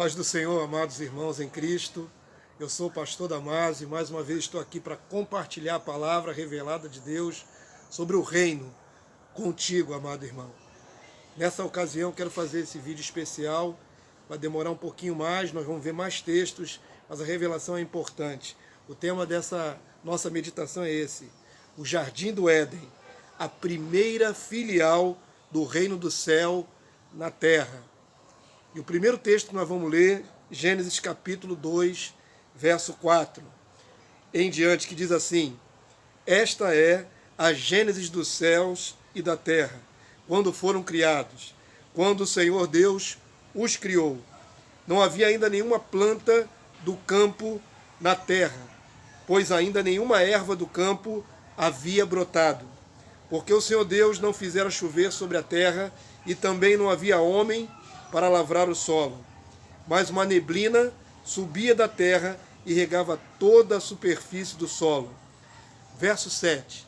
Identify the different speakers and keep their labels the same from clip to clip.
Speaker 1: Paz do Senhor, amados irmãos em Cristo. Eu sou o pastor Damásio e mais uma vez estou aqui para compartilhar a palavra revelada de Deus sobre o reino contigo, amado irmão. Nessa ocasião quero fazer esse vídeo especial, vai demorar um pouquinho mais, nós vamos ver mais textos, mas a revelação é importante. O tema dessa nossa meditação é esse: o Jardim do Éden, a primeira filial do reino do céu na terra. E o primeiro texto que nós vamos ler, Gênesis capítulo 2, verso 4 em diante, que diz assim: esta é a gênese dos céus e da terra, quando foram criados, quando o Senhor Deus os criou. Não havia ainda nenhuma planta do campo na terra, pois ainda nenhuma erva do campo havia brotado, porque o Senhor Deus não fizera chover sobre a terra, e também não havia homem para lavrar o solo. Mas uma neblina subia da terra e regava toda a superfície do solo. Verso 7.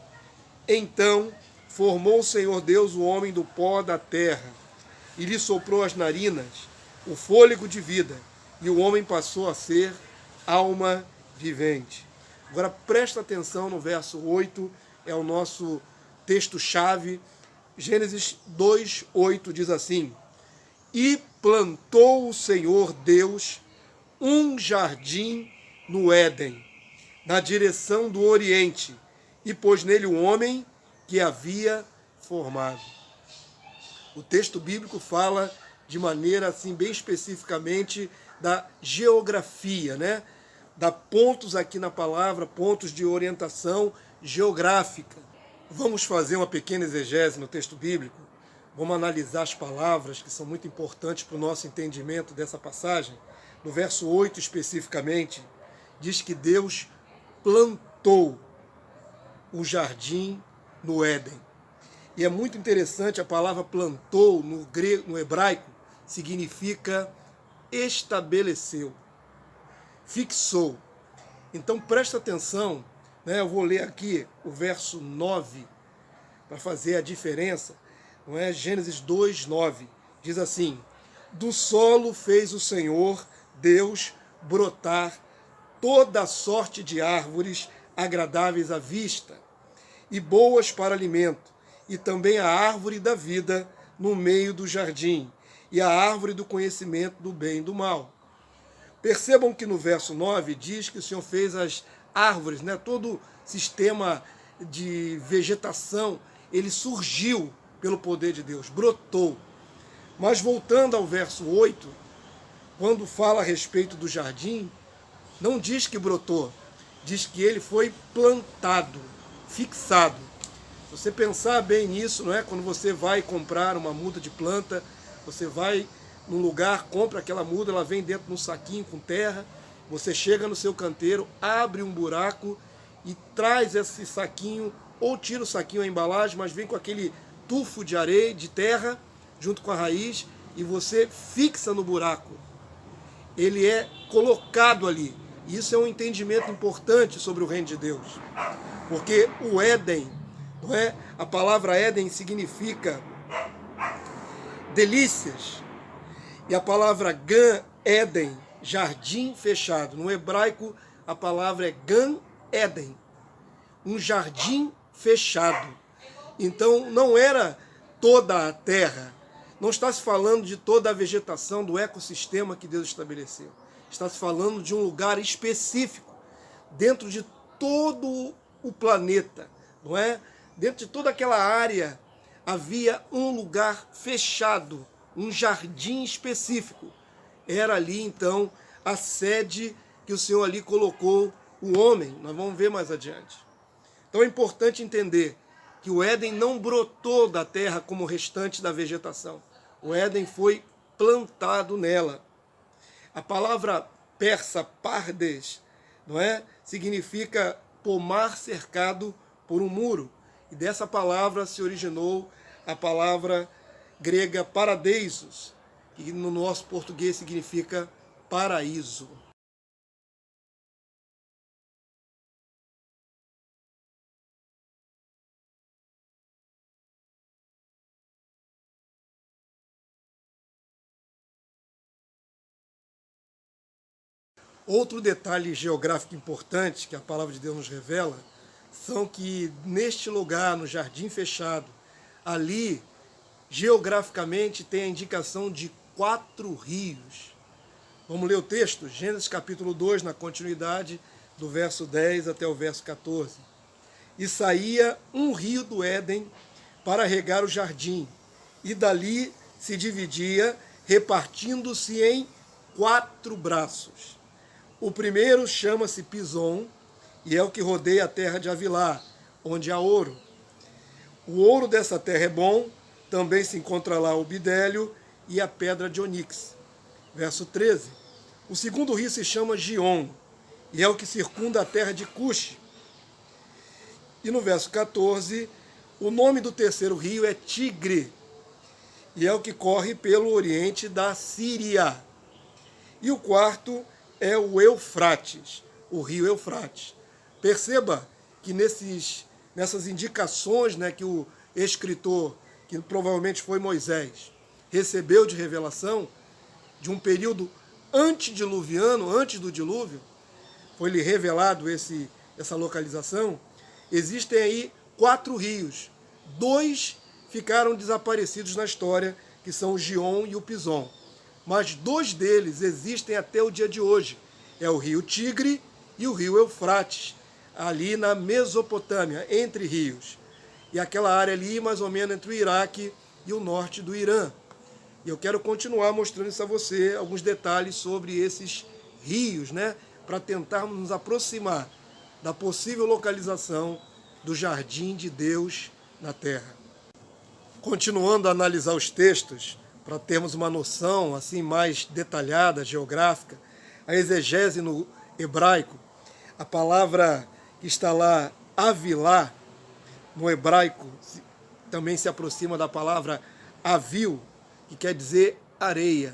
Speaker 1: Então formou o Senhor Deus o homem do pó da terra, e lhe soprou as narinas o fôlego de vida, e o homem passou a ser alma vivente. Agora presta atenção no verso 8, é o nosso texto-chave. Gênesis 2, 8 diz assim: e plantou o Senhor Deus um jardim no Éden, na direção do Oriente, e pôs nele o homem que havia formado. O texto bíblico fala de maneira assim bem especificamente da geografia, né? Dá pontos aqui na palavra, pontos de orientação geográfica. Vamos fazer uma pequena exegese no texto bíblico. Vamos analisar as palavras que são muito importantes para o nosso entendimento dessa passagem. No verso 8 especificamente, diz que Deus plantou o jardim no Éden. E é muito interessante, a palavra plantou no grego, no hebraico, significa estabeleceu, fixou. Então presta atenção, né? Eu vou ler aqui o verso 9 para fazer a diferença. Não é? Gênesis 2, 9. Diz assim: do solo fez o Senhor Deus brotar toda sorte de árvores agradáveis à vista e boas para alimento, e também a árvore da vida no meio do jardim, e a árvore do conhecimento do bem e do mal. Percebam que no verso 9 diz que o Senhor fez as árvores, né? Todo o sistema de vegetação, ele surgiu pelo poder de Deus, brotou. Mas voltando ao verso 8, quando fala a respeito do jardim, não diz que brotou, diz que ele foi plantado, fixado. Se você pensar bem nisso, não é? Quando você vai comprar uma muda de planta, você vai num lugar, compra aquela muda, ela vem dentro de um saquinho com terra, você chega no seu canteiro, abre um buraco e traz esse saquinho, ou tira o saquinho, a embalagem, mas vem com aquele tufo de areia, de terra, junto com a raiz, e você fixa no buraco. Ele é colocado ali. Isso é um entendimento importante sobre o reino de Deus. Porque o Éden, não é? A palavra Éden significa delícias. E a palavra Gan Éden, jardim fechado. No hebraico, a palavra é Gan Éden, um jardim fechado. Então, não era toda a terra. Não está se falando de toda a vegetação do ecossistema que Deus estabeleceu. Está se falando de um lugar específico, dentro de todo o planeta, não é? Dentro de toda aquela área havia um lugar fechado, um jardim específico. Era ali, então, a sede que o Senhor ali colocou o homem. Nós vamos ver mais adiante. Então é importante entender que o Éden não brotou da terra como o restante da vegetação. O Éden foi plantado nela. A palavra persa pardes, não é? Significa pomar cercado por um muro. E dessa palavra se originou a palavra grega paradeisos, que no nosso português significa paraíso. Outro detalhe geográfico importante que a palavra de Deus nos revela são que neste lugar, no jardim fechado, ali, geograficamente, tem a indicação de 4 rios. Vamos ler o texto? Gênesis capítulo 2, na continuidade, do verso 10 até o verso 14. E saía um rio do Éden para regar o jardim, e dali se dividia, repartindo-se em 4 braços. O primeiro chama-se Pison, e é o que rodeia a terra de Avilá, onde há ouro. O ouro dessa terra é bom, também se encontra lá o bidélio e a pedra de onix. Verso 13. O segundo rio se chama Gion, e é o que circunda a terra de Cuxi. E no verso 14, o nome do terceiro rio é Tigre, e é o que corre pelo oriente da Síria. E o quarto é o Eufrates, o rio Eufrates. Perceba que nessas indicações, né, que o escritor, que provavelmente foi Moisés, recebeu de revelação, de um período antediluviano, antes do dilúvio, foi-lhe revelado essa localização. Existem aí 4 rios. 2 ficaram desaparecidos na história, que são o Gion e o Pison. Mas 2 deles existem até o dia de hoje. É o rio Tigre e o rio Eufrates, ali na Mesopotâmia, entre rios. E aquela área ali, mais ou menos entre o Iraque e o norte do Irã. E eu quero continuar mostrando isso a você, alguns detalhes sobre esses rios, né, para tentarmos nos aproximar da possível localização do jardim de Deus na terra. Continuando a analisar os textos, para termos uma noção assim mais detalhada, geográfica, a exegese no hebraico, a palavra que está lá, Avilá, no hebraico, também se aproxima da palavra avil, que quer dizer areia.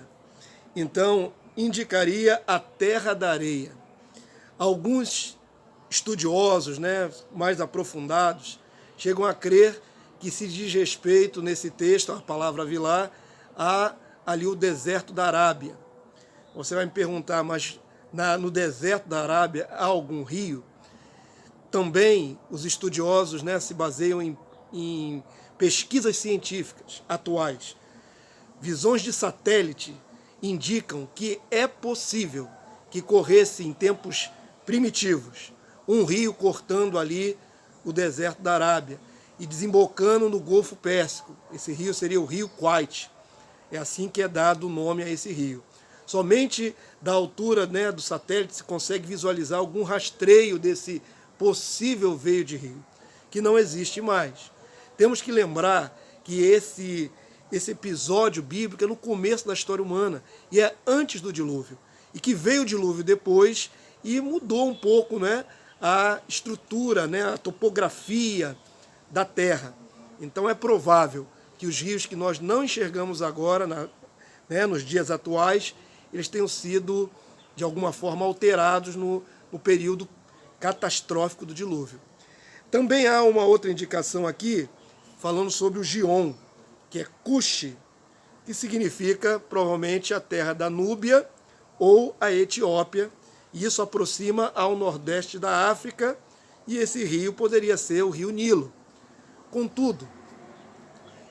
Speaker 1: Então, indicaria a terra da areia. Alguns estudiosos, né, mais aprofundados, chegam a crer que se diz respeito nesse texto, a palavra Avilá, a ali o deserto da Arábia. Você vai me perguntar, mas no deserto da Arábia há algum rio? Também os estudiosos, né, se baseiam em pesquisas científicas atuais. Visões de satélite indicam que é possível que corresse em tempos primitivos um rio cortando ali o deserto da Arábia e desembocando no Golfo Pérsico. Esse rio seria o rio Kuwait. É assim que é dado o nome a esse rio. Somente da altura, né, do satélite se consegue visualizar algum rastreio desse possível veio de rio, que não existe mais. Temos que lembrar que esse episódio bíblico é no começo da história humana e é antes do dilúvio, e que veio o dilúvio depois e mudou um pouco, né, a estrutura, né, a topografia da terra. Então é provável que os rios que nós não enxergamos agora, né, nos dias atuais, eles tenham sido de alguma forma alterados no período catastrófico do dilúvio. Também há uma outra indicação aqui, falando sobre o Gion, que é Cuxi, que significa provavelmente a terra da Núbia ou a Etiópia, e isso aproxima ao nordeste da África, e esse rio poderia ser o rio Nilo. Contudo,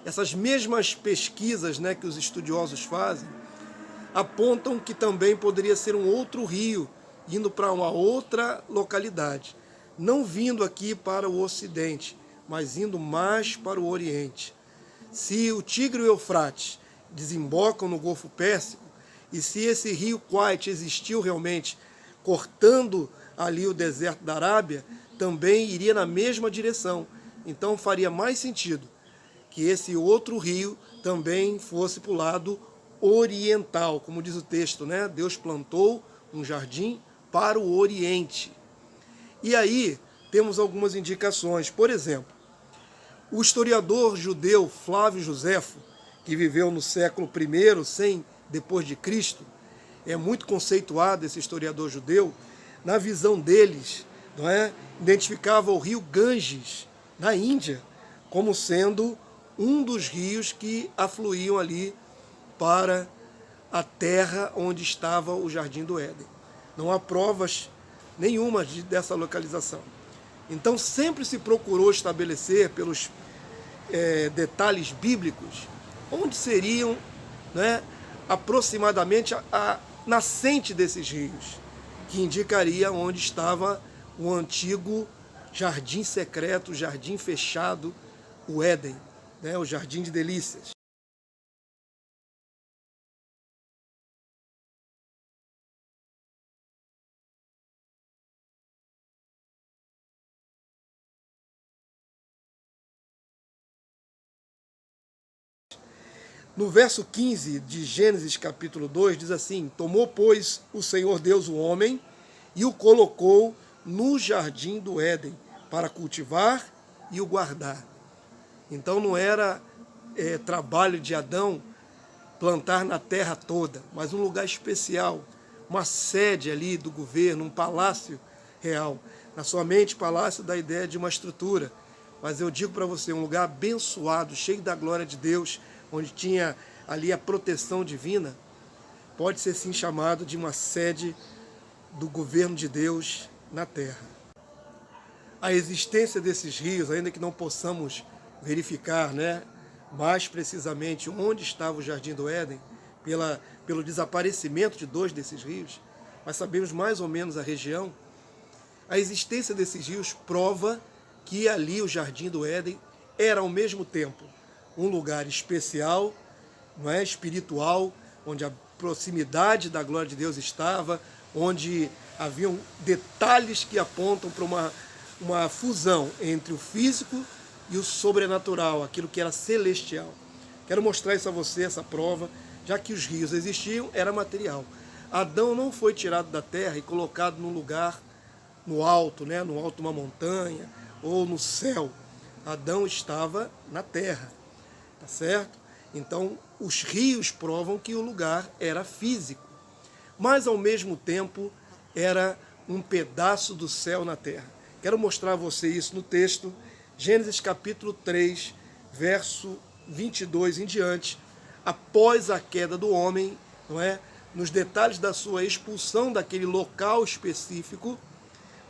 Speaker 1: essas mesmas pesquisas, né, que os estudiosos fazem, apontam que também poderia ser um outro rio, indo para uma outra localidade, não vindo aqui para o ocidente, mas indo mais para o oriente. Se o Tigre e o Eufrates desembocam no Golfo Pérsico, e se esse rio Kuwait existiu realmente, cortando ali o deserto da Arábia, também iria na mesma direção. Então faria mais sentido que esse outro rio também fosse para o lado oriental, como diz o texto, né? Deus plantou um jardim para o oriente. E aí temos algumas indicações. Por exemplo, o historiador judeu Flávio Joséfo, que viveu no século I, 100 depois de Cristo, é muito conceituado esse historiador judeu. Na visão deles, não é, identificava o rio Ganges, na Índia, como sendo um dos rios que afluíam ali para a terra onde estava o Jardim do Éden. Não há provas nenhuma dessa localização. Então sempre se procurou estabelecer pelos detalhes bíblicos onde seriam, né, aproximadamente a nascente desses rios, que indicaria onde estava o antigo jardim secreto, o jardim fechado, o Éden, né, o jardim de delícias. No verso 15 de Gênesis capítulo 2 diz assim: tomou, pois, o Senhor Deus o homem e o colocou no jardim do Éden para cultivar e o guardar. Então não era trabalho de Adão plantar na terra toda, mas um lugar especial, uma sede ali do governo, um palácio real. Na sua mente, palácio dá a ideia de uma estrutura, mas eu digo para você, um lugar abençoado, cheio da glória de Deus, onde tinha ali a proteção divina, pode ser sim chamado de uma sede do governo de Deus na terra. A existência desses rios, ainda que não possamos verificar, né, mais precisamente onde estava o Jardim do Éden, pelo desaparecimento de 2 desses rios, mas sabemos mais ou menos a região. A existência desses rios prova que ali o Jardim do Éden era ao mesmo tempo um lugar especial, não é, espiritual, onde a proximidade da glória de Deus estava, onde haviam detalhes que apontam para uma fusão entre o físico e o sobrenatural, aquilo que era celestial. Quero mostrar isso a você, essa prova, já que os rios existiam, era material. Adão não foi tirado da terra e colocado num lugar no alto, né, no alto de uma montanha ou no céu. Adão estava na terra, tá certo? Então, os rios provam que o lugar era físico, mas ao mesmo tempo era um pedaço do céu na terra. Quero mostrar a você isso no texto, Gênesis capítulo 3, verso 22 em diante, após a queda do homem, não é? Nos detalhes da sua expulsão daquele local específico,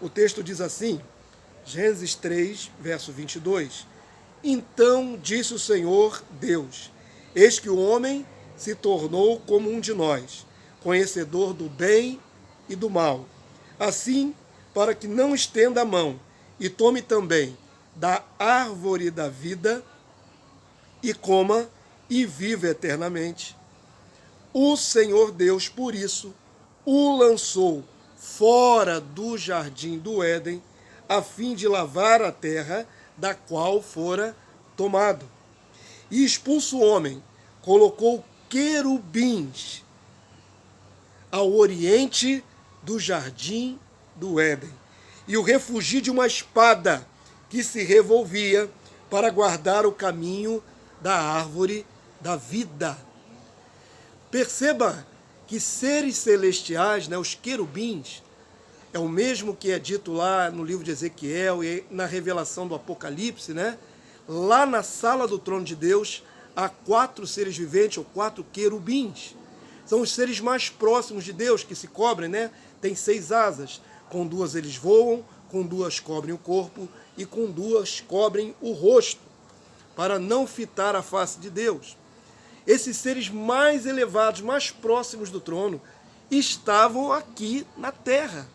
Speaker 1: o texto diz assim, Gênesis 3, verso 22, então disse o Senhor Deus, eis que o homem se tornou como um de nós, conhecedor do bem e do mal. Assim, para que não estenda a mão e tome também da árvore da vida e coma e viva eternamente. O Senhor Deus, por isso, o lançou fora do jardim do Éden, a fim de lavar a terra da qual fora tomado. E expulso o homem, colocou querubins ao oriente do jardim do Éden, e o refugi de uma espada que se revolvia para guardar o caminho da árvore da vida. Perceba que seres celestiais, né, os querubins, é o mesmo que é dito lá no livro de Ezequiel e na revelação do Apocalipse, né? Lá na sala do trono de Deus, há 4 seres viventes, ou 4 querubins. São os seres mais próximos de Deus, que se cobrem, né? Tem 6 asas. Com 2 eles voam, com 2 cobrem o corpo e com 2 cobrem o rosto, para não fitar a face de Deus. Esses seres mais elevados, mais próximos do trono, estavam aqui na terra,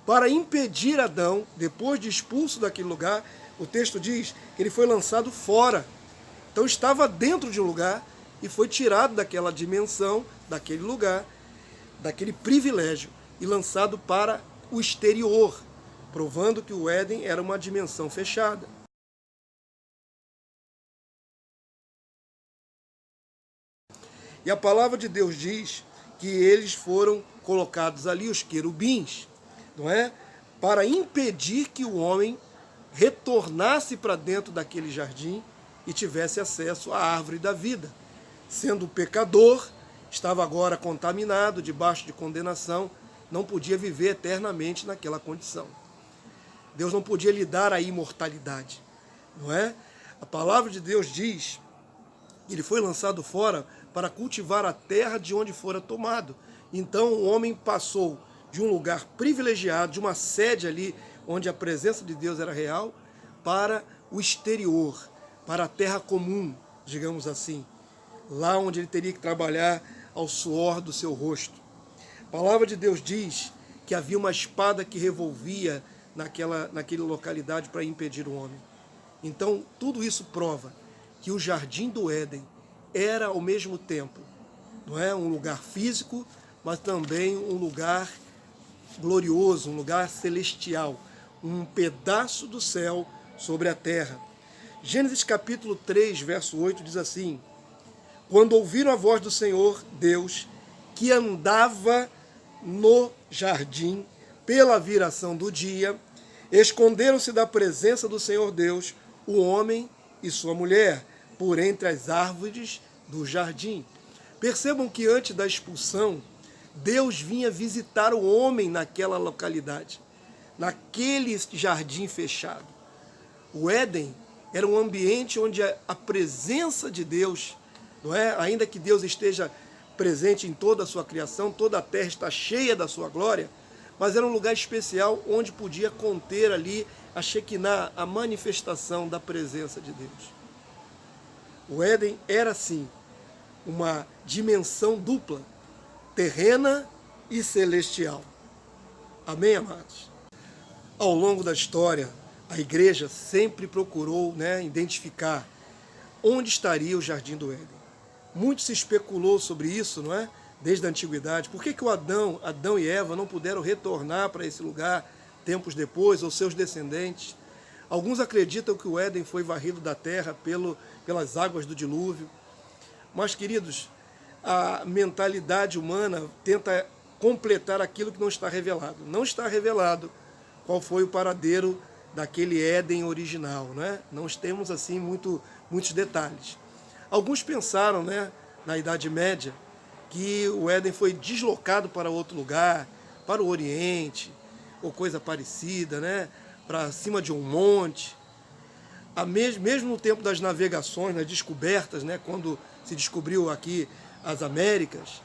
Speaker 1: para impedir Adão, depois de expulso daquele lugar. O texto diz que ele foi lançado fora. Então estava dentro de um lugar e foi tirado daquela dimensão, daquele lugar, daquele privilégio, e lançado para o exterior, provando que o Éden era uma dimensão fechada. E a palavra de Deus diz que eles foram colocados ali, os querubins, não é? Para impedir que o homem retornasse para dentro daquele jardim e tivesse acesso à árvore da vida. Sendo pecador, estava agora contaminado, debaixo de condenação, não podia viver eternamente naquela condição. Deus não podia lhe dar a imortalidade, não é? A palavra de Deus diz que ele foi lançado fora para cultivar a terra de onde fora tomado. Então o homem passou de um lugar privilegiado, de uma sede ali onde a presença de Deus era real, para o exterior, para a terra comum, digamos assim, lá onde ele teria que trabalhar ao suor do seu rosto. A palavra de Deus diz que havia uma espada que revolvia naquela localidade para impedir o homem. Então, tudo isso prova que o Jardim do Éden era, ao mesmo tempo, não é, um lugar físico, mas também um lugar glorioso, um lugar celestial, um pedaço do céu sobre a terra. Gênesis capítulo 3, verso 8 diz assim: quando ouviram a voz do Senhor Deus, que andava no jardim pela viração do dia, esconderam-se da presença do Senhor Deus o homem e sua mulher, por entre as árvores do jardim. Percebam que antes da expulsão, Deus vinha visitar o homem naquela localidade, naquele jardim fechado. O Éden era um ambiente onde a presença de Deus, não é? Ainda que Deus esteja presente em toda a sua criação, toda a terra está cheia da sua glória, mas era um lugar especial onde podia conter ali a Shekinah, a manifestação da presença de Deus. O Éden era, sim, uma dimensão dupla, terrena e celestial. Amém, amados? Ao longo da história, a igreja sempre procurou, identificar onde estaria o Jardim do Éden. Muito se especulou sobre isso, não é? Desde a antiguidade. Por que Adão e Eva não puderam retornar para esse lugar tempos depois, ou seus descendentes? Alguns acreditam que o Éden foi varrido da terra pelas águas do dilúvio. Mas, queridos, a mentalidade humana tenta completar aquilo que não está revelado. Não está revelado qual foi o paradeiro daquele Éden original, né? Não temos assim muitos detalhes. Alguns pensaram, na Idade Média, que o Éden foi deslocado para outro lugar, para o Oriente, ou coisa parecida, para cima de um monte. Mesmo no tempo das navegações, nas descobertas, quando se descobriu aqui as Américas,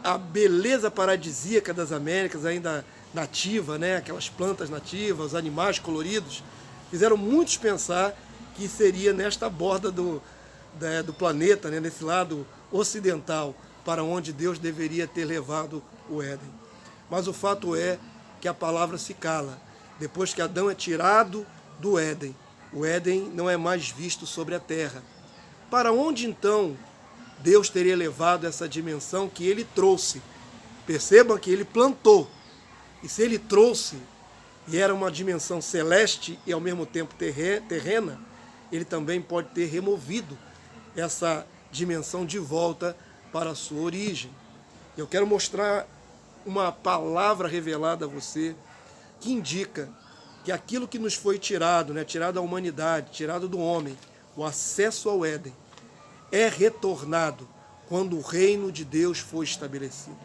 Speaker 1: a beleza paradisíaca das Américas ainda nativa, aquelas plantas nativas, os animais coloridos, fizeram muitos pensar que seria nesta borda do planeta, nesse lado ocidental, para onde Deus deveria ter levado o Éden. Mas o fato é que a palavra se cala. Depois que Adão é tirado do Éden, o Éden não é mais visto sobre a terra. Para onde então Deus teria levado essa dimensão que ele trouxe? Percebam que ele plantou. E se ele trouxe, e era uma dimensão celeste e ao mesmo tempo terrena, ele também pode ter removido essa dimensão de volta para a sua origem. Eu quero mostrar uma palavra revelada a você que indica que aquilo que nos foi tirado, tirado da humanidade, tirado do homem, o acesso ao Éden, é retornado quando o reino de Deus for estabelecido.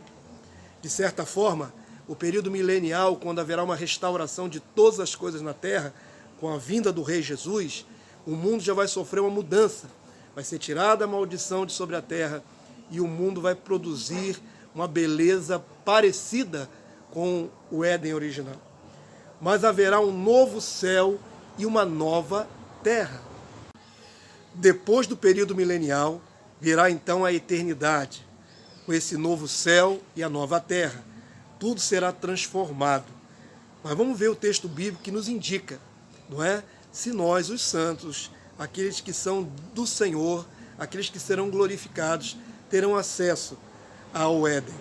Speaker 1: De certa forma, o período milenial, quando haverá uma restauração de todas as coisas na terra, com a vinda do Rei Jesus, o mundo já vai sofrer uma mudança. Vai ser tirada a maldição de sobre a terra e o mundo vai produzir uma beleza parecida com o Éden original. Mas haverá um novo céu e uma nova terra. Depois do período milenial, virá então a eternidade, com esse novo céu e a nova terra. Tudo será transformado. Mas vamos ver o texto bíblico que nos indica, não é? Se nós, os santos, aqueles que são do Senhor, aqueles que serão glorificados, terão acesso ao Éden.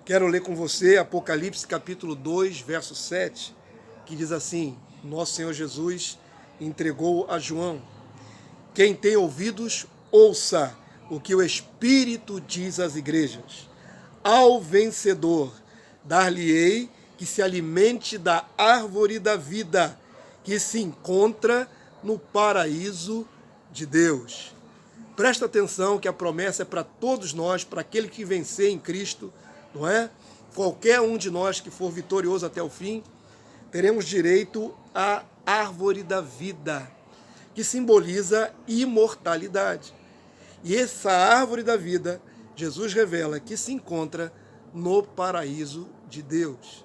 Speaker 1: Quero ler com você Apocalipse capítulo 2, verso 7, que diz assim: nosso Senhor Jesus entregou a João: quem tem ouvidos, ouça o que o Espírito diz às igrejas. Ao vencedor, dar-lhe-ei que se alimente da árvore da vida, que se encontra no paraíso de Deus. Presta atenção que a promessa é para todos nós, para aquele que vencer em Cristo, não é? Qualquer um de nós que for vitorioso até o fim, teremos direito à árvore da vida, que simboliza imortalidade. E essa árvore da vida, Jesus revela que se encontra no paraíso de Deus.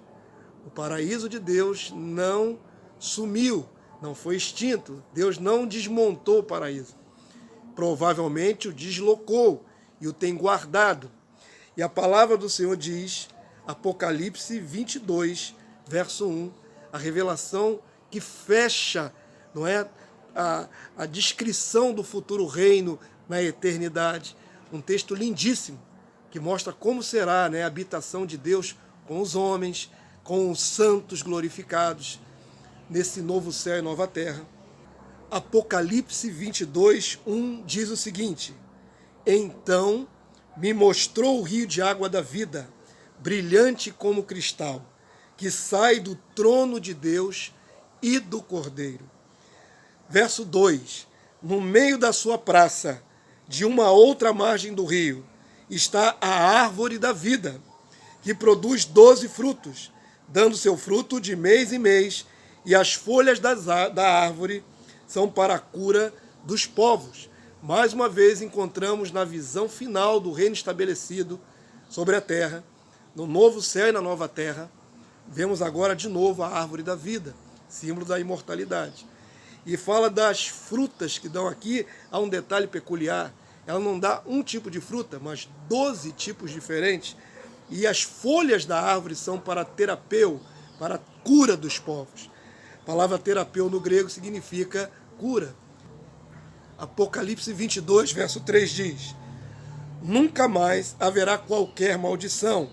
Speaker 1: O paraíso de Deus não sumiu, não foi extinto. Deus não desmontou o paraíso. Provavelmente o deslocou e o tem guardado. E a palavra do Senhor diz, Apocalipse 22, verso 1, a revelação que fecha, não é, a descrição do futuro reino na eternidade. Um texto lindíssimo, que mostra como será, né, a habitação de Deus com os homens, com os santos glorificados, nesse novo céu e nova terra. Apocalipse 22, 1 diz o seguinte: então me mostrou o rio de água da vida, brilhante como cristal, que sai do trono de Deus e do Cordeiro. Verso 2: no meio da sua praça, de uma outra margem do rio, está a árvore da vida, que produz 12 frutos, dando seu fruto de mês em mês, e as folhas da árvore são para a cura dos povos. Mais uma vez encontramos na visão final do reino estabelecido sobre a terra, no novo céu e na nova terra, vemos agora de novo a árvore da vida, símbolo da imortalidade. E fala das frutas que dão aqui. Há um detalhe peculiar: ela não dá um tipo de fruta, mas 12 tipos diferentes. E as folhas da árvore são para terapeu, para a cura dos povos. A palavra terapeu no grego significa cura. Apocalipse 22, verso 3 diz: nunca mais haverá qualquer maldição.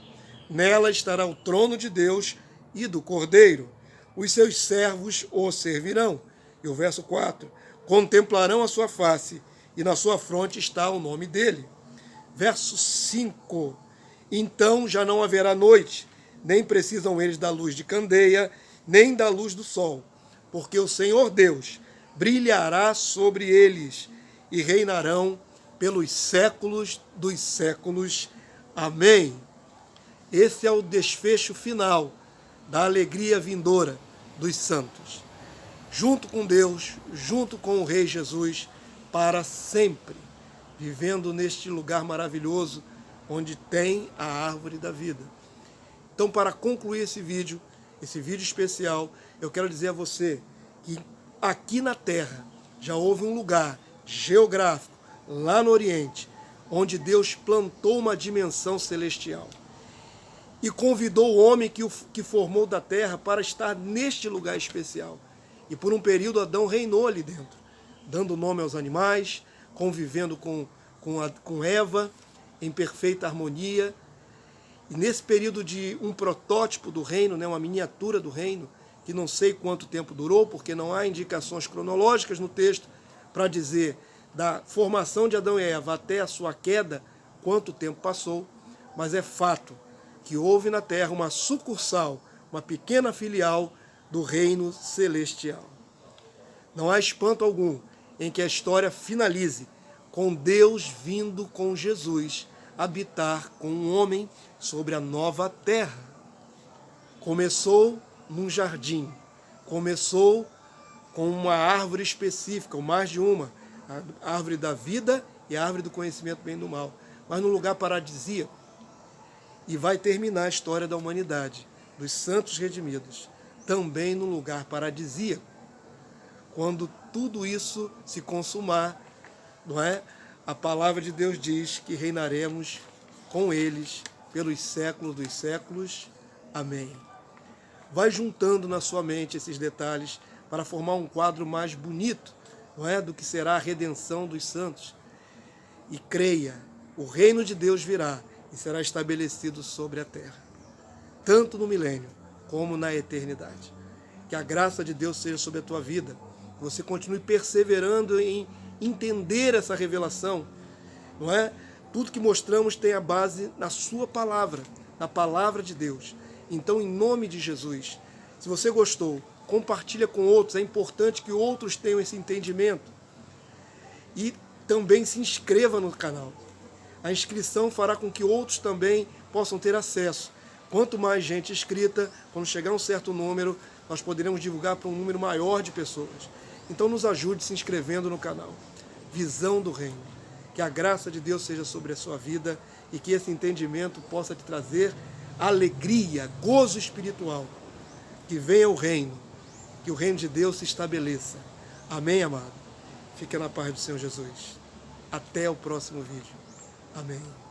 Speaker 1: Nela estará o trono de Deus e do Cordeiro. Os seus servos o servirão. E o verso 4: contemplarão a sua face, e na sua fronte está o nome dele. Verso 5: então já não haverá noite, nem precisam eles da luz de candeia, nem da luz do sol, porque o Senhor Deus brilhará sobre eles, e reinarão pelos séculos dos séculos. Amém. Esse é o desfecho final da alegria vindoura dos santos, junto com Deus, junto com o Rei Jesus, para sempre, vivendo neste lugar maravilhoso, onde tem a árvore da vida. Então, para concluir esse vídeo especial, eu quero dizer a você que aqui na Terra já houve um lugar geográfico, lá no Oriente, onde Deus plantou uma dimensão celestial e convidou o homem que formou da terra para estar neste lugar especial. E por um período Adão reinou ali dentro, dando nome aos animais, convivendo com Eva em perfeita harmonia. E nesse período de um protótipo do reino, né, uma miniatura do reino, que não sei quanto tempo durou, porque não há indicações cronológicas no texto para dizer da formação de Adão e Eva até a sua queda, quanto tempo passou, mas é fato que houve na terra uma sucursal, uma pequena filial do reino celestial. Não há espanto algum em que a história finalize com Deus vindo com Jesus habitar com um homem sobre a nova terra. Começou num jardim, começou com uma árvore específica, ou mais de uma, a árvore da vida e a árvore do conhecimento do bem e do mal, mas num lugar paradisíaco. E vai terminar a história da humanidade, dos santos redimidos, também num lugar paradisíaco. Quando tudo isso se consumar, não é? A palavra de Deus diz que reinaremos com eles pelos séculos dos séculos. Amém. Vai juntando na sua mente esses detalhes para formar um quadro mais bonito, não é, do que será a redenção dos santos. E creia, o reino de Deus virá e será estabelecido sobre a terra, tanto no milênio como na eternidade. Que a graça de Deus seja sobre a tua vida, que você continue perseverando em entender essa revelação, não é? Tudo que mostramos tem a base na sua palavra, na palavra de Deus. Então, em nome de Jesus, se você gostou, compartilha com outros. É importante que outros tenham esse entendimento. E também se inscreva no canal. A inscrição fará com que outros também possam ter acesso. Quanto mais gente inscrita, quando chegar um certo número, nós poderemos divulgar para um número maior de pessoas. Então nos ajude se inscrevendo no canal. Visão do Reino. Que a graça de Deus seja sobre a sua vida e que esse entendimento possa te trazer alegria, gozo espiritual. Que venha o reino, que o reino de Deus se estabeleça. Amém, amado? Fique na paz do Senhor Jesus. Até o próximo vídeo. Amém.